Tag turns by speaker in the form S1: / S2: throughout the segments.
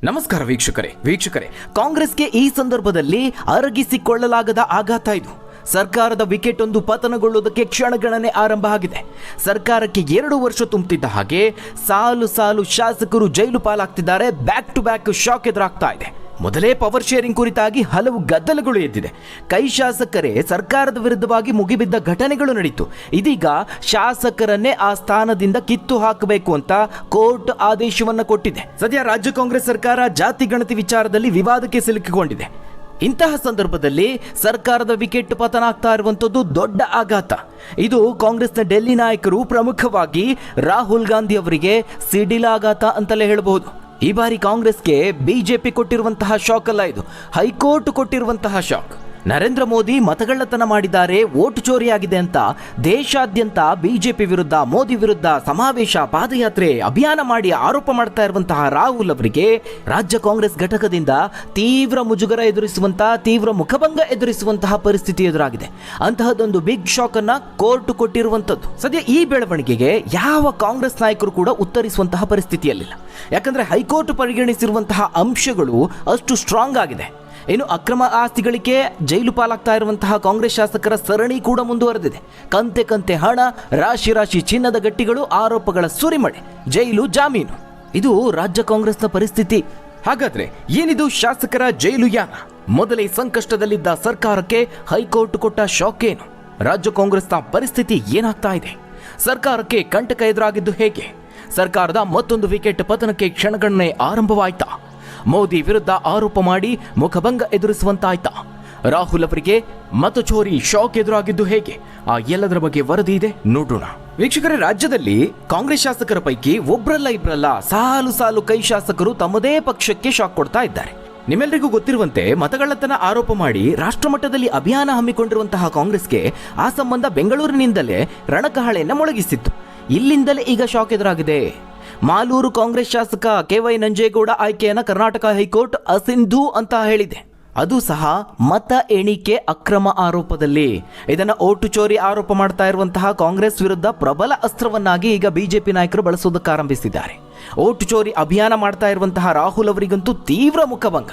S1: ನಮಸ್ಕಾರ ವೀಕ್ಷಕರೇ ಕಾಂಗ್ರೆಸ್ಗೆ ಈ ಸಂದರ್ಭದಲ್ಲಿ ಅರಗಿಸಿಕೊಳ್ಳಲಾಗದ ಆಘಾತ ಇದು. ಸರ್ಕಾರದ ವಿಕೆಟ್ ಒಂದು ಪತನಗೊಳ್ಳುವುದಕ್ಕೆ ಕ್ಷಣಗಣನೆ ಆರಂಭ ಆಗಿದೆ. ಸರ್ಕಾರಕ್ಕೆ 2 ವರ್ಷ ತುಂಬುತ್ತಿದ್ದ ಹಾಗೆ ಸಾಲು ಶಾಸಕರು ಜೈಲು ಪಾಲಾಗ್ತಿದ್ದಾರೆ. ಬ್ಯಾಕ್ ಟು ಬ್ಯಾಕ್ ಶಾಕ್ ಎದುರಾಗ್ತಾ ಇದೆ. ಮೊದಲೇ ಪವರ್ ಶೇರಿಂಗ್ ಕುರಿತಾಗಿ ಹಲವು ಗದ್ದಲಗಳು ಎದ್ದಿದೆ. ಕೈ ಶಾಸಕರೇ ಸರ್ಕಾರದ ವಿರುದ್ಧವಾಗಿ ಮುಗಿಬಿದ್ದ ಘಟನೆಗಳು ನಡೆಯಿತು. ಇದೀಗ ಶಾಸಕರನ್ನೇ ಆ ಸ್ಥಾನದಿಂದ ಕಿತ್ತು ಹಾಕಬೇಕು ಅಂತ ಕೋರ್ಟ್ ಆದೇಶವನ್ನು ಕೊಟ್ಟಿದೆ. ಸದ್ಯ ರಾಜ್ಯ ಕಾಂಗ್ರೆಸ್ ಸರ್ಕಾರ ಜಾತಿ ಗಣತಿ ವಿಚಾರದಲ್ಲಿ ವಿವಾದಕ್ಕೆ ಸಿಲುಕಿಕೊಂಡಿದೆ. ಇಂತಹ ಸಂದರ್ಭದಲ್ಲಿ ಸರ್ಕಾರದ ವಿಕೆಟ್ ಪತನ ಆಗ್ತಾ ಇರುವಂಥದ್ದು ದೊಡ್ಡ ಆಘಾತ. ಇದು ಕಾಂಗ್ರೆಸ್ನ ಡೆಲ್ಲಿ ನಾಯಕರು, ಪ್ರಮುಖವಾಗಿ ರಾಹುಲ್ ಗಾಂಧಿ ಅವರಿಗೆ ಸಿಡಿಲಾಘಾತ ಅಂತಲೇ ಹೇಳಬಹುದು. ಈ ಬಾರಿ ಕಾಂಗ್ರೆಸ್ಗೆ ಬಿಜೆಪಿ ಕೊಟ್ಟಿರುವಂತಹ ಶಾಕ್ ಅಲ್ಲ, ಇದು ಹೈಕೋರ್ಟ್ ಕೊಟ್ಟಿರುವಂತಹ ಶಾಕ್. ನರೇಂದ್ರ ಮೋದಿ ಮತಗಳ್ಳತನ ಮಾಡಿದ್ದಾರೆ, ವೋಟ್ ಚೋರಿಯಾಗಿದೆ ಅಂತ ದೇಶಾದ್ಯಂತ ಬಿಜೆಪಿ ವಿರುದ್ಧ, ಮೋದಿ ವಿರುದ್ಧ ಸಮಾವೇಶ, ಪಾದಯಾತ್ರೆ, ಅಭಿಯಾನ ಮಾಡಿ ಆರೋಪ ಮಾಡ್ತಾ ಇರುವಂತಹ ರಾಹುಲ್ ಅವರಿಗೆ ರಾಜ್ಯ ಕಾಂಗ್ರೆಸ್ ಘಟಕದಿಂದ ತೀವ್ರ ಮುಜುಗರ ಎದುರಿಸುವಂತಹ, ತೀವ್ರ ಮುಖಭಂಗ ಎದುರಿಸುವಂತಹ ಪರಿಸ್ಥಿತಿ ಎದುರಾಗಿದೆ. ಅಂತಹದೊಂದು ಬಿಗ್ ಶಾಕ್ ಅನ್ನ ಕೋರ್ಟ್ ಕೊಟ್ಟಿರುವಂತದ್ದು. ಸದ್ಯ ಈ ಬೆಳವಣಿಗೆಗೆ ಯಾವ ಕಾಂಗ್ರೆಸ್ ನಾಯಕರು ಕೂಡ ಉತ್ತರಿಸುವಂತಹ ಪರಿಸ್ಥಿತಿಯಲ್ಲಿಲ್ಲ. ಯಾಕಂದ್ರೆ ಹೈಕೋರ್ಟ್ ಪರಿಗಣಿಸಿರುವಂತಹ ಅಂಶಗಳು ಅಷ್ಟು ಸ್ಟ್ರಾಂಗ್ ಆಗಿದೆ. ಇನ್ನು ಅಕ್ರಮ ಆಸ್ತಿ ಗಳಿಕೆ, ಜೈಲು ಪಾಲಾಗ್ತಾ ಇರುವಂತಹ ಕಾಂಗ್ರೆಸ್ ಶಾಸಕರ ಸರಣಿ ಕೂಡ ಮುಂದುವರೆದಿದೆ. ಕಂತೆ ಹಣ, ರಾಶಿ ಚಿನ್ನದ ಗಟ್ಟಿಗಳು, ಆರೋಪಗಳ ಸುರಿಮಳೆ, ಜೈಲು, ಜಾಮೀನು. ಇದು ರಾಜ್ಯ ಕಾಂಗ್ರೆಸ್ನ ಪರಿಸ್ಥಿತಿ. ಹಾಗಾದ್ರೆ ಏನಿದು ಶಾಸಕರ ಜೈಲು ಯಾನ? ಮೊದಲೇ ಸಂಕಷ್ಟದಲ್ಲಿದ್ದ ಸರ್ಕಾರಕ್ಕೆ ಹೈಕೋರ್ಟ್ ಕೊಟ್ಟ ಶಾಕ್ ಏನು? ರಾಜ್ಯ ಕಾಂಗ್ರೆಸ್ನ ಪರಿಸ್ಥಿತಿ ಏನಾಗ್ತಾ ಇದೆ? ಸರ್ಕಾರಕ್ಕೆ ಕಂಟಕ ಎದುರಾಗಿದ್ದು ಹೇಗೆ? ಸರ್ಕಾರದ ಮತ್ತೊಂದು ವಿಕೆಟ್ ಪತನಕ್ಕೆ ಕ್ಷಣಗಣನೆ ಆರಂಭವಾಯ್ತಾ? ಮೋದಿ ವಿರುದ್ಧ ಆರೋಪ ಮಾಡಿ ಮುಖಭಂಗ ಎದುರಿಸುವಂತಾಯ್ತಾ? ರಾಹುಲ್ ಅವರಿಗೆ ಮತಚೋರಿ ಶಾಕ್ ಎದುರಾಗಿದ್ದು ಹೇಗೆ? ಆ ಎಲ್ಲದರ ಬಗ್ಗೆ ವರದಿ ಇದೆ, ನೋಡೋಣ. ವೀಕ್ಷಕರೇ, ರಾಜ್ಯದಲ್ಲಿ ಕಾಂಗ್ರೆಸ್ ಶಾಸಕರ ಪೈಕಿ ಒಬ್ರಲ್ಲ ಇಬ್ರಲ್ಲ ಸಾಲು ಕೈ ಶಾಸಕರು ತಮ್ಮದೇ ಪಕ್ಷಕ್ಕೆ ಶಾಕ್ ಕೊಡ್ತಾ ಇದ್ದಾರೆ. ನಿಮ್ಮೆಲ್ಲರಿಗೂ ಗೊತ್ತಿರುವಂತೆ ಮತಗಳ್ಳತನ ಆರೋಪ ಮಾಡಿ ರಾಷ್ಟ್ರಮಟ್ಟದಲ್ಲಿ ಅಭಿಯಾನ ಹಮ್ಮಿಕೊಂಡಿರುವಂತಹ ಕಾಂಗ್ರೆಸ್ಗೆ ಆ ಸಂಬಂಧ ಬೆಂಗಳೂರಿನಿಂದಲೇ ರಣಕಹಳೆಯನ್ನು ಮೊಳಗಿಸಿತ್ತು. ಇಲ್ಲಿಂದಲೇ ಈಗ ಶಾಕ್ ಎದುರಾಗಿದೆ. ಮಾಲೂರು ಕಾಂಗ್ರೆಸ್ ಶಾಸಕ KY ನಂಜೇಗೌಡ ಆಯ್ಕೆಯನ್ನು ಕರ್ನಾಟಕ ಹೈಕೋರ್ಟ್ ಅಸಿಂಧು ಅಂತ ಹೇಳಿದೆ. ಅದು ಸಹ ಮತ ಎಣಿಕೆ ಅಕ್ರಮ ಆರೋಪದಲ್ಲಿ. ಇದನ್ನ ಓಟು ಚೋರಿ ಆರೋಪ ಮಾಡ್ತಾ ಇರುವಂತಹ ಕಾಂಗ್ರೆಸ್ ವಿರುದ್ಧ ಪ್ರಬಲ ಅಸ್ತ್ರವನ್ನಾಗಿ ಈಗ ಬಿಜೆಪಿ ನಾಯಕರು ಬಳಸೋದಕ್ಕೆ ಆರಂಭಿಸಿದ್ದಾರೆ. ಓಟು ಚೋರಿ ಅಭಿಯಾನ ಮಾಡ್ತಾ ಇರುವಂತಹ ರಾಹುಲ್ ಅವರಿಗಂತೂ ತೀವ್ರ ಮುಖಭಂಗ.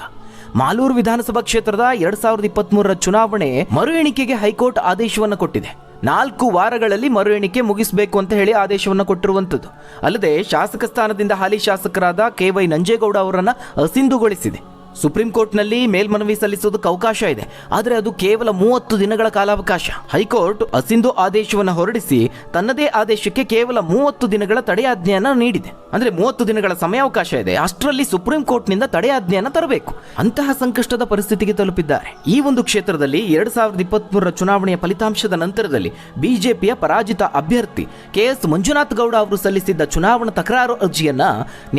S1: ಮಾಲೂರು ವಿಧಾನಸಭಾ ಕ್ಷೇತ್ರದ 2023ರ ಚುನಾವಣೆ ಮರು ಎಣಿಕೆಗೆ ಹೈಕೋರ್ಟ್ ಆದೇಶವನ್ನು ಕೊಟ್ಟಿದೆ. 4 ವಾರಗಳಲ್ಲಿ ಮರು ಎಣಿಕೆ ಮುಗಿಸಬೇಕು ಅಂತ ಹೇಳಿ ಆದೇಶವನ್ನು ಕೊಟ್ಟಿರುವಂಥದ್ದು. ಅಲ್ಲದೆ ಶಾಸಕ ಸ್ಥಾನದಿಂದ ಹಾಲಿ ಶಾಸಕರಾದ KY ನಂಜೇಗೌಡ ಅವರನ್ನು ಅಸಿಂಧುಗೊಳಿಸಿದೆ. ಸುಪ್ರೀಂ ಕೋರ್ಟ್ನಲ್ಲಿ ಮೇಲ್ಮನವಿ ಸಲ್ಲಿಸೋದಕ್ಕೆ ಅವಕಾಶ ಇದೆ, ಆದರೆ ಅದು ಕೇವಲ 30 ದಿನಗಳ ಕಾಲಾವಕಾಶ. ಹೈಕೋರ್ಟ್ ಅಸಿಂಧು ಆದೇಶವನ್ನು ಹೊರಡಿಸಿ ತನ್ನದೇ ಆದೇಶಕ್ಕೆ ಕೇವಲ 30 ದಿನಗಳ ತಡೆಯಾಜ್ಞೆಯನ್ನು ನೀಡಿದೆ. ಅಂದ್ರೆ 30 ದಿನಗಳ ಸಮಯಾವಕಾಶ ಇದೆ. ಅಷ್ಟರಲ್ಲಿ ಸುಪ್ರೀಂ ಕೋರ್ಟ್ನಿಂದ ತಡೆಯಾಜ್ಞೆಯನ್ನು ತರಬೇಕು. ಅಂತಹ ಸಂಕಷ್ಟದ ಪರಿಸ್ಥಿತಿಗೆ ತಲುಪಿದ್ದಾರೆ. ಈ ಒಂದು ಕ್ಷೇತ್ರದಲ್ಲಿ 2023ರ ಚುನಾವಣೆಯ ಫಲಿತಾಂಶದ ನಂತರದಲ್ಲಿ ಬಿಜೆಪಿಯ ಪರಾಜಿತ ಅಭ್ಯರ್ಥಿ KS ಮಂಜುನಾಥ್ ಗೌಡ ಅವರು ಸಲ್ಲಿಸಿದ್ದ ಚುನಾವಣಾ ತಕರಾರು ಅರ್ಜಿಯನ್ನ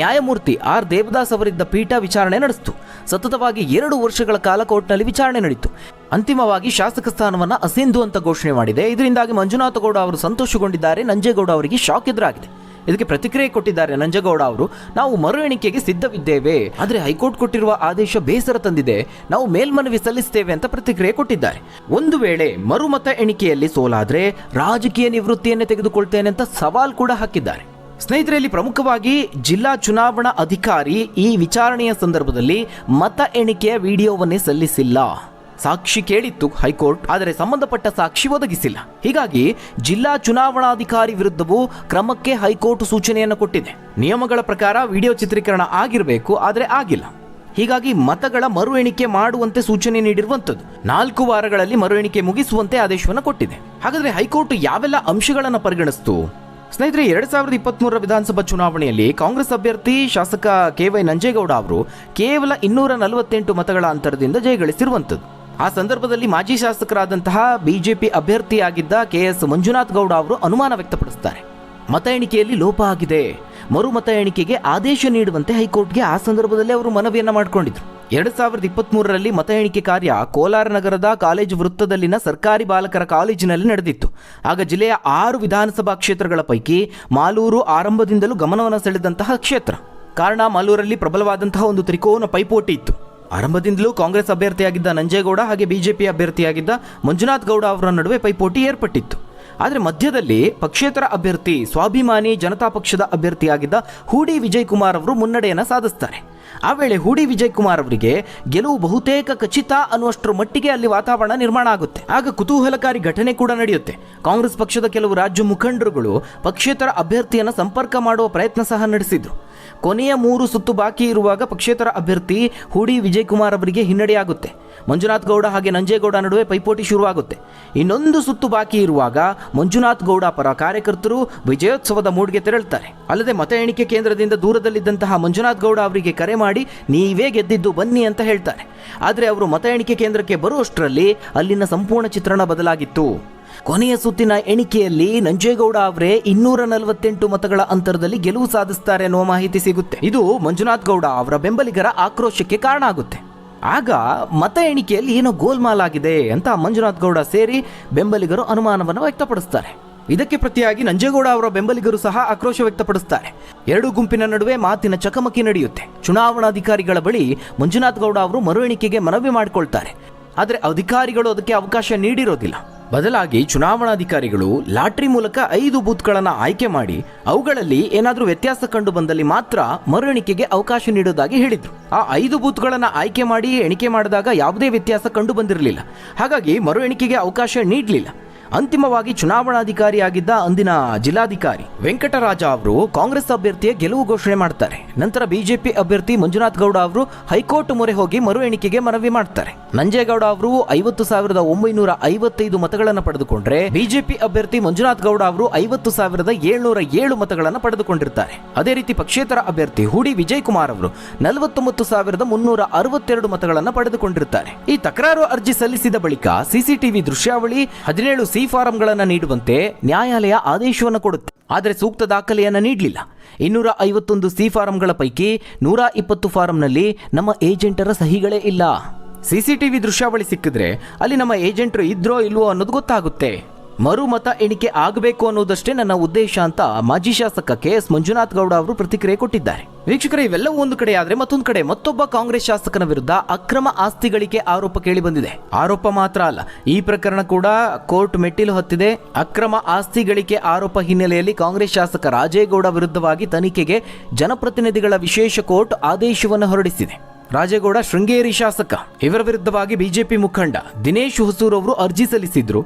S1: ನ್ಯಾಯಮೂರ್ತಿ R ದೇವದಾಸ್ ಅವರಿದ್ದ ಪೀಠ ವಿಚಾರಣೆ ನಡೆಸಿತು. ಸತತವಾಗಿ 2 ವರ್ಷಗಳ ಕಾಲ ಕೋರ್ಟ್ನಲ್ಲಿ ವಿಚಾರಣೆ ನಡೆಯಿತು. ಅಂತಿಮವಾಗಿ ಶಾಸಕ ಸ್ಥಾನವನ್ನು ಅಸಿಂಧು ಅಂತ ಘೋಷಣೆ ಮಾಡಿದೆ. ಇದರಿಂದಾಗಿ ಮಂಜುನಾಥ ಗೌಡ ಅವರು ಸಂತೋಷಗೊಂಡಿದ್ದಾರೆ. ನಂಜೇಗೌಡ ಅವರಿಗೆ ಶಾಕ್ ಎದುರಾಗಿದೆ. ಇದಕ್ಕೆ ಪ್ರತಿಕ್ರಿಯೆ ಕೊಟ್ಟಿದ್ದಾರೆ ನಂಜೇಗೌಡ ಅವರು. ನಾವು ಮರು ಎಣಿಕೆಗೆ ಸಿದ್ಧವಿದ್ದೇವೆ, ಆದರೆ ಹೈಕೋರ್ಟ್ ಕೊಟ್ಟಿರುವ ಆದೇಶ ಬೇಸರ ತಂದಿದೆ, ನಾವು ಮೇಲ್ಮನವಿ ಸಲ್ಲಿಸುತ್ತೇವೆ ಅಂತ ಪ್ರತಿಕ್ರಿಯೆ ಕೊಟ್ಟಿದ್ದಾರೆ. ಒಂದು ವೇಳೆ ಮರುಮತ ಎಣಿಕೆಯಲ್ಲಿ ಸೋಲಾದ್ರೆ ರಾಜಕೀಯ ನಿವೃತ್ತಿಯನ್ನೇ ತೆಗೆದುಕೊಳ್ತೇನೆ ಅಂತ ಸವಾಲ್ ಕೂಡ ಹಾಕಿದ್ದಾರೆ. ಸ್ನೇಹಿತರಲ್ಲಿ, ಪ್ರಮುಖವಾಗಿ ಜಿಲ್ಲಾ ಚುನಾವಣಾ ಅಧಿಕಾರಿ ಈ ವಿಚಾರಣೆಯ ಸಂದರ್ಭದಲ್ಲಿ ಮತ ಎಣಿಕೆಯ ವಿಡಿಯೋವನ್ನೇ ಸಲ್ಲಿಸಿಲ್ಲ. ಸಾಕ್ಷಿ ಕೇಳಿತ್ತು ಹೈಕೋರ್ಟ್, ಆದರೆ ಸಂಬಂಧಪಟ್ಟ ಸಾಕ್ಷಿ ಒದಗಿಸಿಲ್ಲ. ಹೀಗಾಗಿ ಜಿಲ್ಲಾ ಚುನಾವಣಾಧಿಕಾರಿ ವಿರುದ್ಧವೂ ಕ್ರಮಕ್ಕೆ ಹೈಕೋರ್ಟ್ ಸೂಚನೆಯನ್ನು ಕೊಟ್ಟಿದೆ. ನಿಯಮಗಳ ಪ್ರಕಾರ ವಿಡಿಯೋ ಚಿತ್ರೀಕರಣ ಆಗಿರಬೇಕು, ಆದರೆ ಆಗಿಲ್ಲ. ಹೀಗಾಗಿ ಮತಗಳ ಮರು ಎಣಿಕೆ ಮಾಡುವಂತೆ ಸೂಚನೆ ನೀಡಿರುವಂಥದ್ದು. 4 ವಾರಗಳಲ್ಲಿ ಮರು ಎಣಿಕೆ ಮುಗಿಸುವಂತೆ ಆದೇಶವನ್ನು ಕೊಟ್ಟಿದೆ. ಹಾಗಾದ್ರೆ ಹೈಕೋರ್ಟ್ ಯಾವೆಲ್ಲ ಅಂಶಗಳನ್ನು ಪರಿಗಣಿಸಿತು? ಸ್ನೇಹಿತರೆ, 2023ರ ವಿಧಾನಸಭಾ ಚುನಾವಣೆಯಲ್ಲಿ ಕಾಂಗ್ರೆಸ್ ಅಭ್ಯರ್ಥಿ ಶಾಸಕ KY ನಂಜೇಗೌಡ ಅವರು ಕೇವಲ 248 ಮತಗಳ ಅಂತರದಿಂದ ಜಯಗಳಿಸಿರುವಂಥದ್ದು. ಆ ಸಂದರ್ಭದಲ್ಲಿ ಮಾಜಿ ಶಾಸಕರಾದಂತಹ ಬಿಜೆಪಿ ಅಭ್ಯರ್ಥಿಯಾಗಿದ್ದ KS ಮಂಜುನಾಥ್ ಗೌಡ ಅವರು ಅನುಮಾನ ವ್ಯಕ್ತಪಡಿಸುತ್ತಾರೆ. ಮತ ಎಣಿಕೆಯಲ್ಲಿ ಲೋಪ ಆಗಿದೆ, ಮರು ಮತ ಎಣಿಕೆಗೆ ಆದೇಶ ನೀಡುವಂತೆ ಹೈಕೋರ್ಟ್ಗೆ ಆ ಸಂದರ್ಭದಲ್ಲಿ ಅವರು ಮನವಿಯನ್ನ ಮಾಡಿಕೊಂಡಿದ್ರು. 2023ರಲ್ಲಿ ಮತ ಎಣಿಕೆ ಕಾರ್ಯ ಕೋಲಾರ ನಗರದ ಕಾಲೇಜು ವೃತ್ತದಲ್ಲಿನ ಸರ್ಕಾರಿ ಬಾಲಕರ ಕಾಲೇಜಿನಲ್ಲಿ ನಡೆದಿತ್ತು. ಆಗ ಜಿಲ್ಲೆಯ 6 ವಿಧಾನಸಭಾ ಕ್ಷೇತ್ರಗಳ ಪೈಕಿ ಮಾಲೂರು ಆರಂಭದಿಂದಲೂ ಗಮನವನ್ನು ಸೆಳೆದಂತಹ ಕ್ಷೇತ್ರ. ಕಾರಣ, ಮಾಲೂರಲ್ಲಿ ಪ್ರಬಲವಾದಂತಹ ಒಂದು ತ್ರಿಕೋನ ಪೈಪೋಟಿ ಇತ್ತು. ಆರಂಭದಿಂದಲೂ ಕಾಂಗ್ರೆಸ್ ಅಭ್ಯರ್ಥಿಯಾಗಿದ್ದ ನಂಜೇಗೌಡ ಹಾಗೆ ಬಿಜೆಪಿ ಅಭ್ಯರ್ಥಿಯಾಗಿದ್ದ ಮಂಜುನಾಥ್ ಗೌಡ ಅವರ ನಡುವೆ ಪೈಪೋಟಿ ಏರ್ಪಟ್ಟಿತ್ತು. ಆದರೆ ಮಧ್ಯದಲ್ಲಿ ಪಕ್ಷೇತರ ಅಭ್ಯರ್ಥಿ ಸ್ವಾಭಿಮಾನಿ ಜನತಾ ಪಕ್ಷದ ಅಭ್ಯರ್ಥಿಯಾಗಿದ್ದ ಹೂಡಿ ವಿಜಯ್ ಕುಮಾರ್ ಅವರು ಮುನ್ನಡೆಯನ್ನು ಸಾಧಿಸ್ತಾರೆ. ಆ ವೇಳೆ ಹೂಡಿ ವಿಜಯ್ ಕುಮಾರ್ ಅವರಿಗೆ ಗೆಲುವು ಬಹುತೇಕ ಖಚಿತ ಅನ್ನುವಷ್ಟರ ಮಟ್ಟಿಗೆ ಅಲ್ಲಿ ವಾತಾವರಣ ನಿರ್ಮಾಣ ಆಗುತ್ತೆ. ಆಗ ಕುತೂಹಲಕಾರಿ ಘಟನೆ ಕೂಡ ನಡೆಯುತ್ತೆ. ಕಾಂಗ್ರೆಸ್ ಪಕ್ಷದ ಕೆಲವು ರಾಜ್ಯ ಮುಖಂಡರುಗಳು ಪಕ್ಷೇತರ ಅಭ್ಯರ್ಥಿಯನ್ನು ಸಂಪರ್ಕ ಮಾಡುವ ಪ್ರಯತ್ನ ಸಹ ನಡೆಸಿದ್ರು. ಕೊನೆಯ 3 ಸುತ್ತು ಬಾಕಿ ಇರುವಾಗ ಪಕ್ಷೇತರ ಅಭ್ಯರ್ಥಿ ಹೂಡಿ ವಿಜಯ್ ಕುಮಾರ್ ಅವರಿಗೆ ಹಿನ್ನಡೆಯಾಗುತ್ತೆ. ಮಂಜುನಾಥ್ ಗೌಡ ಹಾಗೆ ನಂಜೇಗೌಡ ನಡುವೆ ಪೈಪೋಟಿ ಶುರುವಾಗುತ್ತೆ. ಇನ್ನೊಂದು ಸುತ್ತು ಬಾಕಿ ಇರುವಾಗ ಮಂಜುನಾಥ್ ಗೌಡ ಪರ ಕಾರ್ಯಕರ್ತರು ವಿಜಯೋತ್ಸವದ ಮೂಡ್ಗೆ ತೆರಳುತ್ತಾರೆ. ಅಲ್ಲದೆ ಮತ ಎಣಿಕೆ ಕೇಂದ್ರದಿಂದ ದೂರದಲ್ಲಿದ್ದಂತಹ ಮಂಜುನಾಥ್ ಗೌಡ ಅವರಿಗೆ ಕರೆ ಮಾಡಿ ನೀವೇ ಗೆದ್ದಿದ್ದು ಬನ್ನಿ ಅಂತ ಹೇಳ್ತಾರೆ. ಆದರೆ ಅವರು ಮತ ಎಣಿಕೆ ಕೇಂದ್ರಕ್ಕೆ ಬರುವಷ್ಟರಲ್ಲಿ ಅಲ್ಲಿನ ಸಂಪೂರ್ಣ ಚಿತ್ರಣ ಬದಲಾಗಿತ್ತು. ಕೊನೆಯ ಸುತ್ತಿನ ಎಣಿಕೆಯಲ್ಲಿ ನಂಜೇಗೌಡ ಅವರೇ 248 ಮತಗಳ ಅಂತರದಲ್ಲಿ ಗೆಲುವು ಸಾಧಿಸುತ್ತಾರೆ ಅನ್ನುವ ಮಾಹಿತಿ ಸಿಗುತ್ತೆ. ಇದು ಮಂಜುನಾಥ್ ಗೌಡ ಅವರ ಬೆಂಬಲಿಗರ ಆಕ್ರೋಶಕ್ಕೆ ಕಾರಣ ಆಗುತ್ತೆ. ಆಗ ಮತ ಎಣಿಕೆಯಲ್ಲಿ ಏನೋ ಗೋಲ್ಮಾಲ್ ಆಗಿದೆ ಅಂತ ಮಂಜುನಾಥ್ ಗೌಡ ಸೇರಿ ಬೆಂಬಲಿಗರು ಅನುಮಾನವನ್ನು ವ್ಯಕ್ತಪಡಿಸ್ತಾರೆ. ಇದಕ್ಕೆ ಪ್ರತಿಯಾಗಿ ನಂಜೇಗೌಡ ಅವರ ಬೆಂಬಲಿಗರು ಸಹ ಆಕ್ರೋಶ ವ್ಯಕ್ತಪಡಿಸುತ್ತಾರೆ. ಎರಡು ಗುಂಪಿನ ನಡುವೆ ಮಾತಿನ ಚಕಮಕಿ ನಡೆಯುತ್ತೆ. ಚುನಾವಣಾಧಿಕಾರಿಗಳ ಬಳಿ ಮಂಜುನಾಥ್ ಗೌಡ ಅವರು ಮರು ಎಣಿಕೆಗೆ ಮನವಿ ಮಾಡಿಕೊಳ್ತಾರೆ. ಆದರೆ ಅಧಿಕಾರಿಗಳು ಅದಕ್ಕೆ ಅವಕಾಶ ನೀಡಿರೋದಿಲ್ಲ. ಬದಲಾಗಿ ಚುನಾವಣಾಧಿಕಾರಿಗಳು ಲಾಟ್ರಿ ಮೂಲಕ 5 ಬೂತ್ಗಳನ್ನು ಆಯ್ಕೆ ಮಾಡಿ ಅವುಗಳಲ್ಲಿ ಏನಾದರೂ ವ್ಯತ್ಯಾಸ ಕಂಡು ಬಂದಲ್ಲಿ ಮಾತ್ರ ಮರು ಎಣಿಕೆಗೆ ಅವಕಾಶ ನೀಡೋದಾಗಿ ಹೇಳಿದ್ರು. ಆ 5 ಬೂತ್ಗಳನ್ನು ಆಯ್ಕೆ ಮಾಡಿ ಎಣಿಕೆ ಮಾಡಿದಾಗ ಯಾವುದೇ ವ್ಯತ್ಯಾಸ ಕಂಡು ಬಂದಿರಲಿಲ್ಲ. ಹಾಗಾಗಿ ಮರು ಎಣಿಕೆಗೆ ಅವಕಾಶ ನೀಡಲಿಲ್ಲ. ಅಂತಿಮವಾಗಿ ಚುನಾವಣಾಧಿಕಾರಿಯಾಗಿದ್ದ ಅಂದಿನ ಜಿಲ್ಲಾಧಿಕಾರಿ ವೆಂಕಟರಾಜ ಅವರು ಕಾಂಗ್ರೆಸ್ ಅಭ್ಯರ್ಥಿಯ ಗೆಲುವು ಘೋಷಣೆ ಮಾಡ್ತಾರೆ. ನಂತರ ಬಿಜೆಪಿ ಅಭ್ಯರ್ಥಿ ಮಂಜುನಾಥ್ ಗೌಡ ಅವರು ಹೈಕೋರ್ಟ್ ಮೊರೆ ಹೋಗಿ ಮರು ಎಣಿಕೆಗೆ ಮನವಿ ಮಾಡ್ತಾರೆ. ನಂಜೇಗೌಡ ಅವರು 50,955 ಮತಗಳನ್ನು ಪಡೆದುಕೊಂಡ್ರೆ ಬಿಜೆಪಿ ಅಭ್ಯರ್ಥಿ ಮಂಜುನಾಥ್ ಗೌಡ ಅವರು 50,707 ಮತಗಳನ್ನು ಪಡೆದುಕೊಂಡಿರ್ತಾರೆ. ಅದೇ ರೀತಿ ಪಕ್ಷೇತರ ಅಭ್ಯರ್ಥಿ ಹೂಡಿ ವಿಜಯ್ ಕುಮಾರ್ ಅವರು 49,362 ಮತಗಳನ್ನು ಪಡೆದುಕೊಂಡಿರ್ತಾರೆ. ಈ ತಕರಾರು ಅರ್ಜಿ ಸಲ್ಲಿಸಿದ ಬಳಿಕ ಸಿಸಿಟಿವಿ ದೃಶ್ಯಾವಳಿ 17 ಸಿ ಫಾರಂಗಳನ್ನು ನೀಡುವಂತೆ ನ್ಯಾಯಾಲಯ ಆದೇಶವನ್ನು ಕೊಡುತ್ತೆ. ಆದರೆ ಸೂಕ್ತ ದಾಖಲೆಯನ್ನು ನೀಡಲಿಲ್ಲ. 251 ಸಿ ಫಾರಂಗಳ ಪೈಕಿ 120 ಫಾರಂನಲ್ಲಿ ನಮ್ಮ ಏಜೆಂಟರ ಸಹಿಗಳೇ ಇಲ್ಲ. ಸಿಸಿಟಿವಿ ದೃಶ್ಯಾವಳಿ ಸಿಕ್ಕಿದ್ರೆ ಅಲ್ಲಿ ನಮ್ಮ ಏಜೆಂಟರು ಇದ್ರೋ ಇಲ್ವೋ ಅನ್ನೋದು ಗೊತ್ತಾಗುತ್ತೆ. ಮರು ಮತ ಎಣಿಕೆ ಆಗಬೇಕು ಅನ್ನೋದಷ್ಟೇ ನನ್ನ ಉದ್ದೇಶ ಅಂತ ಮಾಜಿ ಶಾಸಕ KS ಮಂಜುನಾಥ್ ಗೌಡ ಅವರು ಪ್ರತಿಕ್ರಿಯೆ ಕೊಟ್ಟಿದ್ದಾರೆ. ವೀಕ್ಷಕರೇ, ಇವೆಲ್ಲವೂ ಒಂದು ಕಡೆ ಆದ್ರೆ ಮತ್ತೊಂದು ಕಡೆ ಮತ್ತೊಬ್ಬ ಕಾಂಗ್ರೆಸ್ ಶಾಸಕನ ವಿರುದ್ಧ ಅಕ್ರಮ ಆಸ್ತಿ ಗಳಿಕೆ ಆರೋಪ ಕೇಳಿ ಬಂದಿದೆ. ಆರೋಪ ಮಾತ್ರ ಅಲ್ಲ, ಈ ಪ್ರಕರಣ ಕೂಡ ಕೋರ್ಟ್ ಮೆಟ್ಟಿಲು ಹತ್ತಿದೆ. ಅಕ್ರಮ ಆಸ್ತಿ ಗಳಿಕೆ ಆರೋಪ ಹಿನ್ನೆಲೆಯಲ್ಲಿ ಕಾಂಗ್ರೆಸ್ ಶಾಸಕ ರಾಜೇಗೌಡ ವಿರುದ್ಧವಾಗಿ ತನಿಖೆಗೆ ಜನಪ್ರತಿನಿಧಿಗಳ ವಿಶೇಷ ಕೋರ್ಟ್ ಆದೇಶವನ್ನು ಹೊರಡಿಸಿದೆ. ರಾಜೇಗೌಡ ಶೃಂಗೇರಿ ಶಾಸಕ. ಇವರ ವಿರುದ್ಧವಾಗಿ ಬಿಜೆಪಿ ಮುಖಂಡ ದಿನೇಶ್ ಹೊಸೂರ್ ಅವರು ಅರ್ಜಿ ಸಲ್ಲಿಸಿದ್ರು.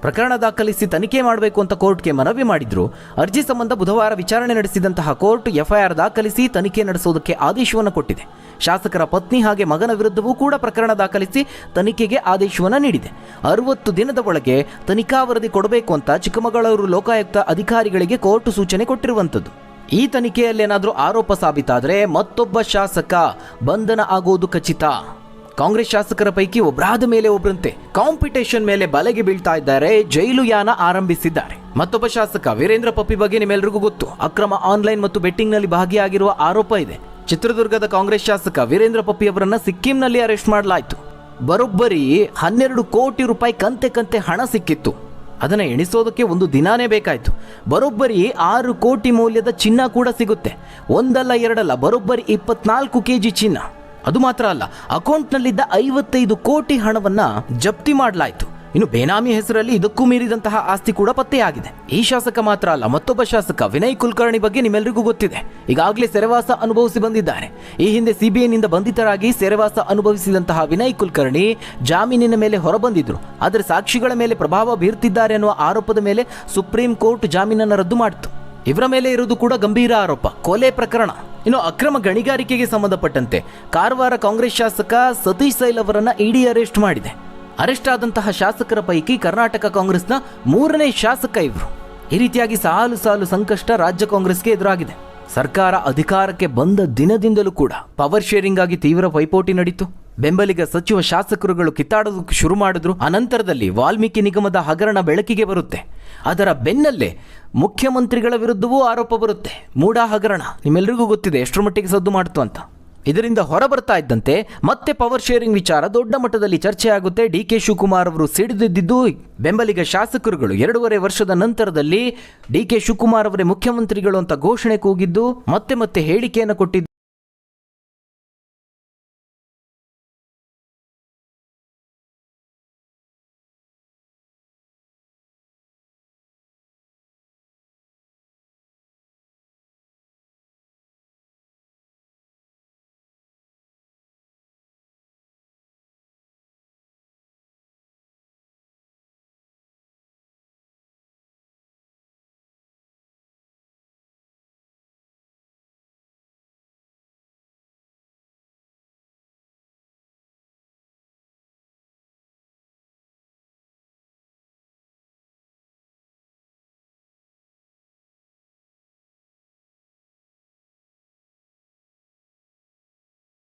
S1: ಪ್ರಕರಣ ದಾಖಲಿಸಿ ತನಿಖೆ ಮಾಡಬೇಕು ಅಂತ ಕೋರ್ಟ್ಗೆ ಮನವಿ ಮಾಡಿದ್ರು. ಅರ್ಜಿ ಸಂಬಂಧ ಬುಧವಾರ ವಿಚಾರಣೆ ನಡೆಸಿದಂತಹ ಕೋರ್ಟ್ FIR ದಾಖಲಿಸಿ ತನಿಖೆ ನಡೆಸುವುದಕ್ಕೆ ಆದೇಶವನ್ನು ಕೊಟ್ಟಿದೆ. ಶಾಸಕರ ಪತ್ನಿ ಹಾಗೆ ಮಗನ ವಿರುದ್ಧವೂ ಕೂಡ ಪ್ರಕರಣ ದಾಖಲಿಸಿ ತನಿಖೆಗೆ ಆದೇಶವನ್ನು ನೀಡಿದೆ. 60 ದಿನದ ಒಳಗೆ ತನಿಖಾ ವರದಿ ಕೊಡಬೇಕು ಅಂತ ಚಿಕ್ಕಮಗಳೂರು ಲೋಕಾಯುಕ್ತ ಅಧಿಕಾರಿಗಳಿಗೆ ಕೋರ್ಟ್ ಸೂಚನೆ ಕೊಟ್ಟಿರುವಂಥದ್ದು. ಈ ತನಿಖೆಯಲ್ಲೇನಾದರೂ ಆರೋಪ ಸಾಬೀತಾದರೆ ಮತ್ತೊಬ್ಬ ಶಾಸಕ ಬಂಧನ ಆಗೋದು ಖಚಿತ. ಕಾಂಗ್ರೆಸ್ ಶಾಸಕರ ಪೈಕಿ ಒಬ್ಬರಾದ ಮೇಲೆ ಒಬ್ಬರಂತೆ ಕಾಂಪಿಟೇಷನ್ ಮೇಲೆ ಬಲೆಗೆ ಬೀಳ್ತಾ ಇದ್ದಾರೆ. ಜೈಲು ಯಾನ ಆರಂಭಿಸಿದ್ದಾರೆ. ಮತ್ತೊಬ್ಬ ಶಾಸಕ ವೀರೇಂದ್ರ ಪಪ್ಪಿ ಬಗ್ಗೆ ನಿಮ್ಮೆಲ್ಲರಿಗೂ ಗೊತ್ತು. ಅಕ್ರಮ ಆನ್ಲೈನ್ ಮತ್ತು ಬೆಟ್ಟಿಂಗ್ ನಲ್ಲಿ ಭಾಗಿಯಾಗಿರುವ ಆರೋಪ ಇದೆ. ಚಿತ್ರದುರ್ಗದ ಕಾಂಗ್ರೆಸ್ ಶಾಸಕ ವೀರೇಂದ್ರ ಪಪ್ಪಿ ಅವರನ್ನ ಸಿಕ್ಕಿಂನಲ್ಲಿ ಅರೆಸ್ಟ್ ಮಾಡಲಾಯಿತು. ಬರೋಬ್ಬರಿ 12 ಕೋಟಿ ರೂಪಾಯಿ ಕಂತೆ ಹಣ ಸಿಕ್ಕಿತ್ತು. ಅದನ್ನು ಎಣಿಸೋದಕ್ಕೆ ಒಂದು ದಿನಾನೇ ಬೇಕಾಯಿತು. ಬರೋಬ್ಬರಿ 6 ಕೋಟಿ ಮೌಲ್ಯದ ಚಿನ್ನ ಕೂಡ ಸಿಗುತ್ತೆ. ಒಂದಲ್ಲ ಎರಡಲ್ಲ, ಬರೋಬ್ಬರಿ 24 ಕೆಜಿ ಚಿನ್ನ. ಅದು ಮಾತ್ರ ಅಲ್ಲ, ಅಕೌಂಟ್ನಲ್ಲಿದ್ದ 55 ಕೋಟಿ ಹಣವನ್ನ ಜಪ್ತಿ ಮಾಡಲಾಯಿತು. ಇನ್ನು ಬೇನಾಮಿ ಹೆಸರಲ್ಲಿ ಇದಕ್ಕೂ ಮೀರಿದಂತಹ ಆಸ್ತಿ ಕೂಡ ಪತ್ತೆಯಾಗಿದೆ. ಈ ಶಾಸಕ ಮಾತ್ರ ಅಲ್ಲ, ಮತ್ತೊಬ್ಬ ಶಾಸಕ ವಿನಯ್ ಕುಲಕರ್ಣಿ ಬಗ್ಗೆ ನಿಮ್ಮೆಲ್ಲರಿಗೂ ಗೊತ್ತಿದೆ. ಈಗಾಗಲೇ ಸೆರೆವಾಸ ಅನುಭವಿಸಿ ಬಂದಿದ್ದಾರೆ. ಈ ಹಿಂದೆ CBIನಿಂದ ಬಂಧಿತರಾಗಿ ಸೆರೆವಾಸ ಅನುಭವಿಸಿದಂತಹ ವಿನಯ್ ಕುಲಕರ್ಣಿ ಜಾಮೀನಿನ ಮೇಲೆ ಹೊರಬಂದಿದ್ರು. ಆದರೆ ಸಾಕ್ಷಿಗಳ ಮೇಲೆ ಪ್ರಭಾವ ಬೀರ್ತಿದ್ದಾರೆ ಅನ್ನುವ ಆರೋಪದ ಮೇಲೆ ಸುಪ್ರೀಂ ಕೋರ್ಟ್ ಜಾಮೀನನ್ನು ರದ್ದು ಮಾಡಿತು. ಇವರ ಮೇಲೆ ಇರುವುದು ಕೂಡ ಗಂಭೀರ ಆರೋಪ, ಕೊಲೆ ಪ್ರಕರಣ. ಇನ್ನು ಅಕ್ರಮ ಗಣಿಗಾರಿಕೆಗೆ ಸಂಬಂಧಪಟ್ಟಂತೆ ಕಾರವಾರ ಕಾಂಗ್ರೆಸ್ ಶಾಸಕ ಸತೀಶ್ ಸೈಲ್ ಅವರನ್ನ ಇಡಿ ಅರೆಸ್ಟ್ ಮಾಡಿದೆ. ಅರೆಸ್ಟ್ ಆದಂತಹ ಶಾಸಕರ ಪೈಕಿ ಕರ್ನಾಟಕ ಕಾಂಗ್ರೆಸ್ನ 3ನೇ ಶಾಸಕ ಇವರು. ಈ ರೀತಿಯಾಗಿ ಸಾಲು ಸಾಲು ಸಂಕಷ್ಟ ರಾಜ್ಯ ಕಾಂಗ್ರೆಸ್ಗೆ ಎದುರಾಗಿದೆ. ಸರ್ಕಾರ ಅಧಿಕಾರಕ್ಕೆ ಬಂದ ದಿನದಿಂದಲೂ ಕೂಡ ಪವರ್ ಶೇರಿಂಗ್ ಆಗಿ ತೀವ್ರ ಪೈಪೋಟಿ ನಡೀತು. ಬೆಂಬಲಿಗ ಸಚಿವ ಶಾಸಕರುಗಳು ಕಿತ್ತಾಡೋದಕ್ಕೆ ಶುರು ಮಾಡಿದ್ರು. ಅನಂತರದಲ್ಲಿ ವಾಲ್ಮೀಕಿ ನಿಗಮದ ಹಗರಣ ಬೆಳಕಿಗೆ ಬರುತ್ತೆ. ಅದರ ಬೆನ್ನಲ್ಲೇ ಮುಖ್ಯಮಂತ್ರಿಗಳ ವಿರುದ್ಧವೂ ಆರೋಪ ಬರುತ್ತೆ. ಮೂಡಾ ಹಗರಣ ನಿಮ್ಮೆಲ್ಲರಿಗೂ ಗೊತ್ತಿದೆ ಎಷ್ಟರ ಮಟ್ಟಿಗೆ ಸದ್ದು ಮಾಡ್ತು ಅಂತ. ಇದರಿಂದ ಹೊರಬರ್ತಾ ಇದ್ದಂತೆ ಮತ್ತೆ ಪವರ್ ಶೇರಿಂಗ್ ವಿಚಾರ ದೊಡ್ಡ ಮಟ್ಟದಲ್ಲಿ ಚರ್ಚೆ ಆಗುತ್ತೆ. DK ಶಿವಕುಮಾರ್ ಅವರು ಸಿಡಿದಿದ್ದು ಬೆಂಬಲಿಗ ಶಾಸಕರುಗಳು 2.5 ವರ್ಷದ ನಂತರದಲ್ಲಿ DK ಶಿವಕುಮಾರ್ ಅವರೇ ಮುಖ್ಯಮಂತ್ರಿಗಳು ಅಂತ ಘೋಷಣೆ ಕೂಗಿದ್ದು ಮತ್ತೆ ಹೇಳಿಕೆಯನ್ನು ಕೊಟ್ಟಿದ್ದು